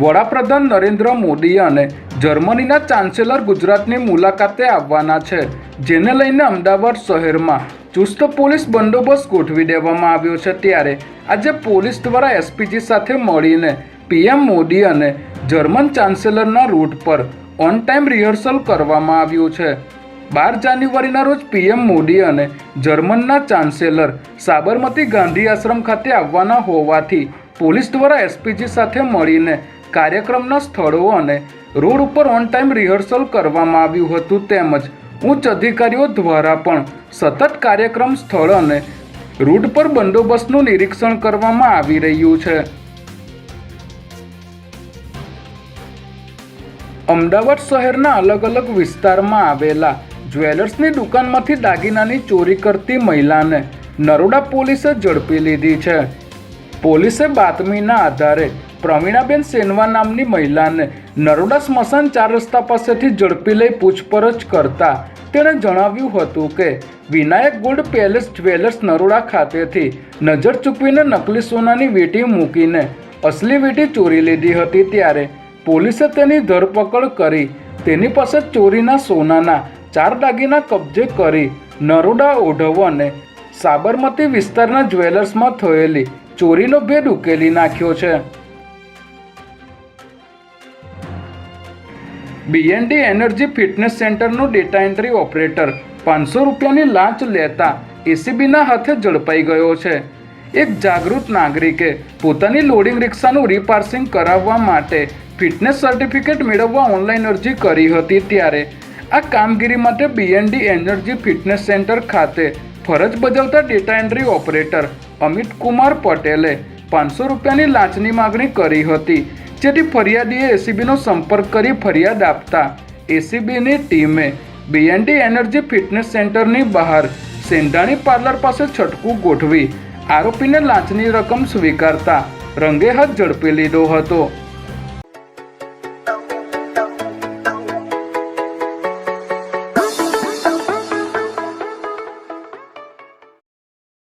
વડાપ્રધાન નરેન્દ્ર મોદી અને જર્મનીના ચાન્સેલર ગુજરાતની મુલાકાતે આવવાના છે, જેને લઈને અમદાવાદ શહેરમાં ચુસ્ત પોલીસ બંદોબસ્ત ગોઠવી દેવામાં આવ્યો છે। ત્યારે આજે પોલીસ દ્વારા એસપીજી સાથે મળીને પીએમ મોદી અને જર્મન ચાન્સેલરના રૂટ પર ઓન ટાઈમ રિહર્સલ કરવામાં આવ્યું છે। 12 જાન્યુઆરીના રોજ પીએમ મોદી અને જર્મનના ચાન્સેલર સાબરમતી ગાંધી આશ્રમ ખાતે આવવાના હોવાથી પોલીસ દ્વારા એસપીજી સાથે મળીને કાર્યક્રમના સ્થળો અને રોડ ઉપર ઓન ટાઈમ રિહર્સલ કરવામાં આવ્યું હતું। તેમજ ઉચ્ચ અધિકારીઓ દ્વારા પણ સતત કાર્યક્રમ સ્થળ અને રૂટ પર બંદોબસ્તનું નિરીક્ષણ કરવામાં આવી રહ્યું છે। અમદાવાદ શહેરના અલગ અલગ વિસ્તારમાં આવેલા જ્વેલર્સની દુકાનમાંથી દાગીનાની ચોરી કરતી મહિલાને નરોડા પોલીસે ઝડપી લીધી છે। પોલીસે બાતમીના આધારે પ્રવીણાબેન સેનવા નામની મહિલાને નરોડા સ્મશાન 4 રસ્તા પાસેથી ઝડપી લઈ પૂછપરછ કરતા તેણે જણાવ્યું હતું કે Vinayak gold palace jewellers Naroda ખાતેથી નજર ચૂકવીને નકલી સોનાની વીંટી મૂકીને અસલી વીંટી ચોરી લીધી હતી। ત્યારે પોલીસે તેની ધરપકડ કરી તેની પાસે ચોરીના સોનાના 4 દાગીના કબજે કરી નરોડા ઓઢવ અને સાબરમતી વિસ્તારના જ્વેલર્સમાં થયેલી ચોરીનો ભેદ ઉકેલી નાખ્યો છે। બીએનડી એનર્જી ફિટનેસ સેન્ટરનો ડેટા એન્ટ્રી ઓપરેટર 500 રૂપિયાની લાંચ લેતા એસીબીના હાથે ઝડપાઈ ગયો છે। એક જાગૃત નાગરિકે પોતાની લોડિંગ રિક્ષાનું રીપાર્સિંગ કરાવવા માટે ફિટનેસ સર્ટિફિકેટ મેળવવા ઓનલાઈન અરજી કરી હતી। ત્યારે આ કામગીરી માટે બીએનડી એનર્જી ફિટનેસ સેન્ટર ખાતે ફરજ બજાવતા data entry operator Amit Kumar પટેલે 500 રૂપિયાની લાંચની માગણી કરી હતી, જેથી ફરિયાદીએ એસીબીનો સંપર્ક કરી ફરિયાદ આપતા એસીબીની ટીમે બીએનડી એનર્જી ફિટનેસ સેન્ટરની બહાર સેંધાણી પાર્લર પાસે છટકું ગોઠવી આરોપીને લાંચની રકમ સ્વીકારતા રંગે હાથ ઝડપી લીધો હતો।